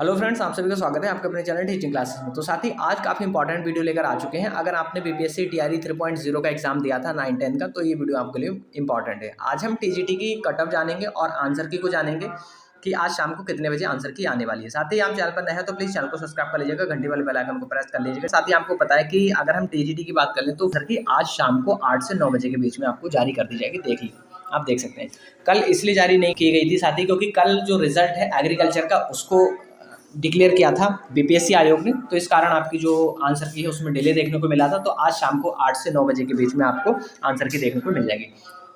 Hello friends, आप सभी का स्वागत है आपके अपने चैनल टीचिंग क्लासेस में। तो साथ ही आज काफ़ी इंपॉर्टेंट वीडियो लेकर आ चुके हैं। अगर आपने बीपीएससी टीआरई 3.0 का एग्जाम दिया था 9-10 का, तो ये वीडियो आपके लिए इंपॉर्टेंट है। आज हम टीजीटी की कट ऑफ जानेंगे और आंसर की को जानेंगे कि आज शाम को कितने बजे आंसर की आने वाली है। साथ ही आप चैनल पर नए हैं तो प्लीज़ चैनल को सब्सक्राइब कर लीजिएगा, घंटी वाले बेल आइकन को प्रेस कर लीजिएगा। साथ ही आपको पता है कि अगर हम टीजीटी की बात कर लें तो आंसर की आज शाम को 8 से 9 बजे के बीच में आपको जारी कर दी जाएगी। देख लीजिए, आप देख सकते हैं। कल इसलिए जारी नहीं की गई थी साथ ही क्योंकि कल जो रिजल्ट है एग्रीकल्चर का उसको डिक्लेयर किया था बीपीएससी आयोग ने, तो इस कारण आपकी जो आंसर की है उसमें डिले देखने को मिला था। तो आज शाम को 8 से 9 बजे के बीच में आपको आंसर की देखने को मिल जाएगी।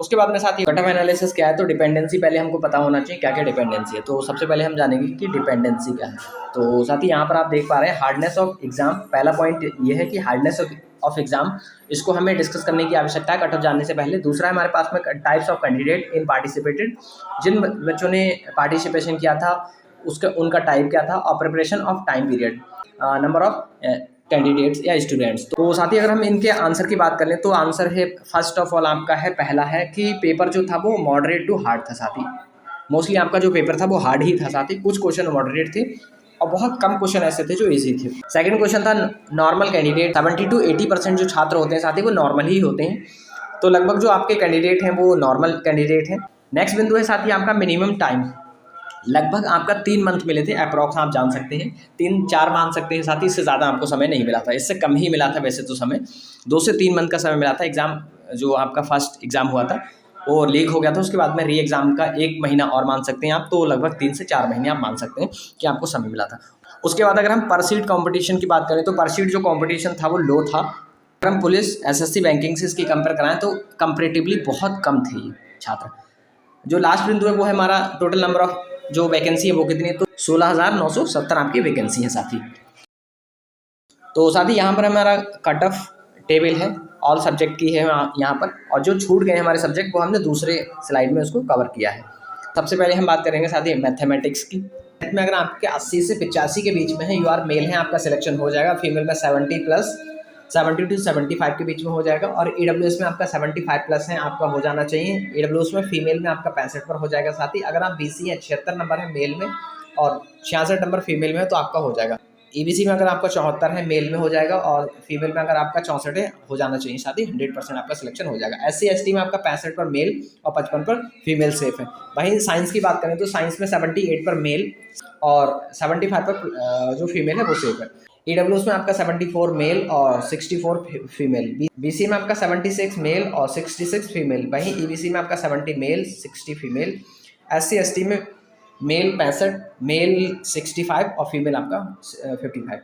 उसके बाद में साथ ही कट ऑफ एनालिसिस क्या है, तो डिपेंडेंसी पहले हमको पता होना चाहिए क्या क्या डिपेंडेंसी है। तो सबसे पहले हम जानेंगे कि डिपेंडेंसी क्या है। तो साथ ही यहाँ पर आप देख पा रहे हैं हार्डनेस ऑफ एग्जाम। पहला पॉइंट ये है कि हार्डनेस ऑफ एग्जाम, इसको हमें डिस्कस करने की आवश्यकता है कट ऑफ जानने से पहले। दूसरा है हमारे पास में टाइप्स ऑफ कैंडिडेट इन पार्टिसिपेटेड, जिन बच्चों ने पार्टिसिपेशन किया था उसका उनका टाइप क्या था, और preparation of time period, number of candidates या स्टूडेंट्स। तो साथ ही अगर हम इनके आंसर की बात कर लें तो आंसर है फर्स्ट ऑफ ऑल आपका है, पहला है कि पेपर जो था वो मॉडरेट टू हार्ड था। साथ ही मोस्टली आपका जो पेपर था वो हार्ड ही था। साथ ही कुछ क्वेश्चन मॉडरेट थे और बहुत कम क्वेश्चन ऐसे थे जो इजी थे। सेकंड क्वेश्चन था नॉर्मल कैंडिडेट। 70 to 80% जो छात्र होते हैं साथ ही वो नॉर्मल ही होते हैं, तो लगभग जो आपके कैंडिडेट हैं वो नॉर्मल कैंडिडेट हैं। नेक्स्ट बिंदु है साथ ही आपका मिनिमम टाइम। लगभग आपका 3 मंथ मिले थे अप्रॉक्स, आप जान सकते हैं 3-4 मान सकते हैं। साथ ही इससे ज़्यादा आपको समय नहीं मिला था, इससे कम ही मिला था वैसे तो समय। 2 से 3 मंथ का समय मिला था। एग्ज़ाम जो आपका फर्स्ट एग्ज़ाम हुआ था वो लीक हो गया था, उसके बाद में री एग्ज़ाम का 1 महीना और मान सकते हैं आप, तो लगभग 3 से 4 महीने आप मान सकते हैं कि आपको समय मिला था। उसके बाद अगर हम पर सीट कॉम्पिटिशन की बात करें तो पर सीट जो कॉम्पिटिशन था वो लो था। अगर हम पुलिस एसएससी बैंकिंग से इसकी कंपेयर कराएं तो कंपेरेटिवली बहुत कम थे ये छात्र। जो लास्ट बिंदु है वो है हमारा टोटल नंबर ऑफ जो वैकेंसी है वो कितनी है, तो 16,970 आपकी वैकेंसी है साथी। तो साथ ही यहाँ पर हमारा कट ऑफ टेबल है, ऑल सब्जेक्ट की है यहाँ पर, और जो छूट गए हमारे सब्जेक्ट वो हमने दूसरे स्लाइड में उसको कवर किया है। सबसे पहले हम बात करेंगे साथ ही मैथमेटिक्स की। मैथ में अगर आपके 80 से 85 के बीच में है, यू आर मेल है, आपका सिलेक्शन हो जाएगा। फीमेल में 70 to 75 के बीच में हो जाएगा। और ईडब्ल्यूएस में आपका 75 प्लस है, आपका हो जाना चाहिए। ईडब्ल्यूएस में फीमेल में आपका 65 पर हो जाएगा। साथ ही अगर आप बीसी है 76 नंबर है मेल में और 66 नंबर फीमेल में, तो आपका हो जाएगा। ईबीसी में अगर आपका 74 है मेल में हो जाएगा, और फीमेल में अगर आपका 64 है हो जाना चाहिए। साथ ही 100% आपका सिलेक्शन हो जाएगा। SC ST में आपका 65 पर मेल और 55 पर फीमेल सेफ है। वहीं साइंस की बात करें तो साइंस में 78 पर मेल और 75 पर जो फीमेल है वो सेफ है। ईडब्ल्यूएस में आपका 74 मेल और 64 फीमेल। बीसी में आपका 76 मेल और 66 फीमेल। वहीं ईबीसी में आपका 70 मेल 60 फीमेल। SC ST में मेल 65, मेल 65 और फीमेल आपका 55।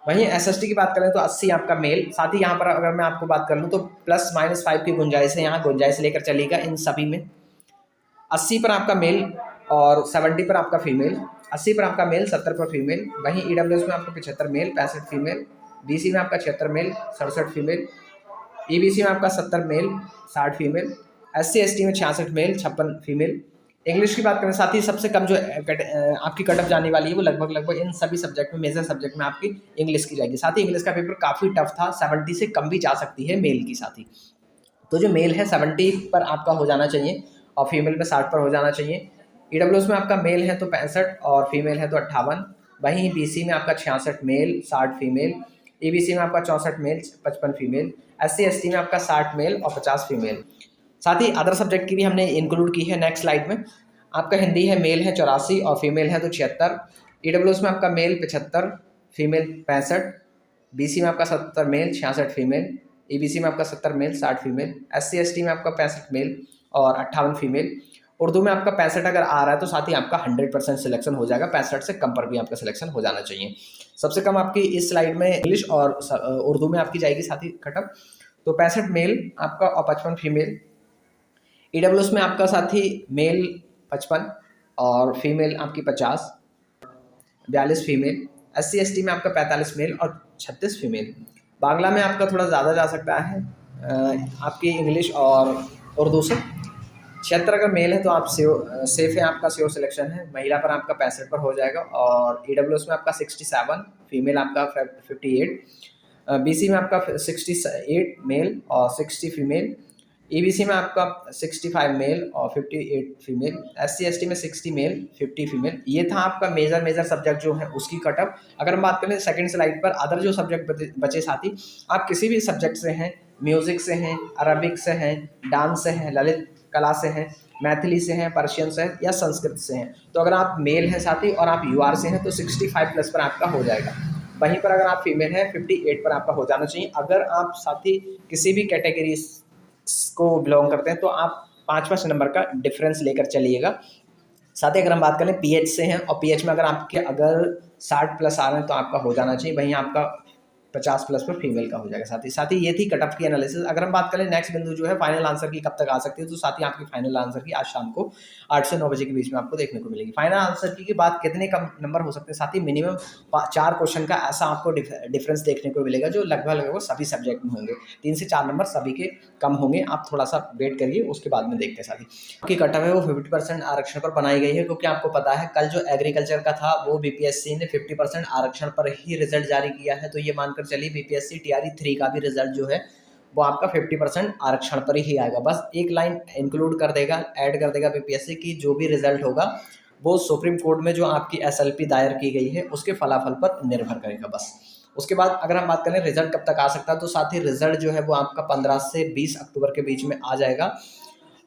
वहीं SST की बात करें तो 80 आपका मेल। साथ ही यहाँ पर अगर मैं आपको बात कर लूँ तो +-5 की गुंजाइश है, यहाँ गुंजाइश लेकर चलेगा इन सभी में। 80 पर आपका मेल और 70 पर आपका फीमेल। 80 पर आपका मेल, 70 पर फीमेल। वहीं ईडब्ल्यूएस में आपको 75 मेल 65 फीमेल। बीसी में आपका 76 मेल 67 फीमेल। ईबीसी में आपका 70 मेल 60 फीमेल। SC ST में 66 मेल 56 फीमेल। इंग्लिश की बात करें साथ ही सबसे कम जो आपकी कट ऑफ जाने वाली है वो लगभग इन सभी सब्जेक्ट में, मेजर सब्जेक्ट में आपकी इंग्लिश की जाएगी। साथ ही इंग्लिश का पेपर काफ़ी टफ था, 70 से कम भी जा सकती है मेल की। साथ ही तो जो मेल है 70 पर आपका हो जाना चाहिए और फीमेल में 60 पर हो जाना चाहिए। ईडब्ल्यूएस में आपका मेल है तो 65 और फीमेल है तो 58। वहीं बीसी में आपका 66 मेल 60 फीमेल। ईबीसी में आपका 64 मेल 55 फीमेल। SC ST में आपका 60 मेल और 50 फीमेल। साथ ही अदर सब्जेक्ट की भी हमने इंक्लूड की है नेक्स्ट स्लाइड में। आपका हिंदी है, मेल है 84 और फीमेल है तो 76। ईडब्ल्यूएस में आपका मेल 75, फीमेल 65। बीसी में आपका 70 मेल 66 फीमेल। ईबीसी में आपका 70 मेल 60 फीमेल। SC ST में आपका 65 मेल और 58 फीमेल। उर्दू में आपका 65 अगर आ रहा है तो साथ ही आपका 100% सिलेक्शन हो जाएगा। 65 से कम पर भी आपका सिलेक्शन हो जाना चाहिए। सबसे कम आपकी इस स्लाइड में इंग्लिश और उर्दू में आपकी जाएगी साथ ही कटअप, तो 65 मेल आपका और 55 फीमेल। ईडब्ल्यूएस में आपका साथ ही मेल 55 और फीमेल आपकी 50, 42 फीमेल। SC ST में आपका 45 मेल और 36 फीमेल। बांग्ला में आपका थोड़ा ज़्यादा जा सकता है आपकी इंग्लिश और उर्दू से। 76 अगर मेल है तो आप सेफ है, आपका श्योर सिलेक्शन है। महिला पर आपका 65 पर हो जाएगा। और ईडब्ल्यूएस में आपका 67, फीमेल आपका 58। बीसी में आपका 68 मेल और 60 फीमेल। ईबीसी में आपका 65 मेल और 58 फीमेल, एससी एसटी में 60 मेल 50 फीमेल। ये था आपका मेजर सब्जेक्ट जो है उसकी कटअप। अगर हम बात करें सेकंड स्लाइड पर अदर जो सब्जेक्ट बचे साथी, आप किसी भी सब्जेक्ट से हैं, म्यूजिक से हैं, अरबिक से हैं, डांस से हैं, ललित कला से हैं, मैथिली से हैं, पर्शियन से हैं या संस्कृत से हैं, तो अगर आप मेल हैं साथी और आप यूआर से हैं तो 65 प्लस पर आपका हो जाएगा। वहीं पर अगर आप फीमेल हैं 58 पर आपका हो जाना चाहिए। अगर आप साथी किसी भी कैटेगरी को बिलोंग करते हैं तो आप 5-5 नंबर का डिफरेंस लेकर चलिएगा। साथ ही अगर हम बात करें पीएच से हैं और पीएच में अगर आपके अगर 60 प्लस आ रहे हैं तो आपका हो जाना चाहिए, वहीं आपका 50 प्लस पर फीमेल का हो जाएगा। साथ ही ये थी कट ऑफ की एनालिसिस। अगर हम बात करें नेक्स्ट बिंदु जो है फाइनल आंसर की कब तक आ सकती है, तो साथ ही आपकी फाइनल आंसर की आज शाम को 8 से 9 बजे के बीच में आपको देखने को मिलेगी। फाइनल आंसर की बात कितने कम नंबर हो सकते हैं साथ ही, मिनिमम 4 क्वेश्चन का ऐसा आपको डिफरेंस देखने को मिलेगा जो लगभग सभी सब्जेक्ट में होंगे। 3 से 4 नंबर सभी के कम होंगे। आप थोड़ा सा वेट करिए, उसके बाद में देखते हैं साथ ही। आपकी कट ऑफ है वो 50% आरक्षण पर बनाई गई है, क्योंकि आपको पता है कल जो एग्रीकल्चर का था वो बीपीएससी ने 50% आरक्षण पर ही रिजल्ट जारी किया है। तो ये मानकर चलिए बीपीएससी टीआरई 3 का भी रिजल्ट जो है वो आपका 50% आरक्षण पर ही आएगा। बस एक लाइन इंक्लूड कर देगा, ऐड कर देगा बीपीएससी की, जो भी रिजल्ट होगा वो सुप्रीम कोर्ट में जो आपकी एसएलपी दायर की गई है उसके फलाफल पर निर्भर करेगा बस। उसके बाद अगर हम बात करें रिजल्ट कब तक आ सकता है, तो साथ ही रिजल्ट जो है वो आपका 15 से 20 अक्टूबर के बीच में आ जाएगा।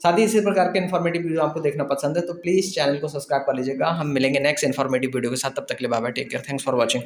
साथ ही इसी प्रकार के इन्फॉर्मेटिव वीडियो आपको देखना पसंद है तो प्लीज़ चैनल को सब्सक्राइब कर लीजिएगा। हम मिलेंगे नेक्स्ट इन्फॉर्मेटिव वीडियो के साथ, तब तक के लिए bye bye, take care, thanks for watching.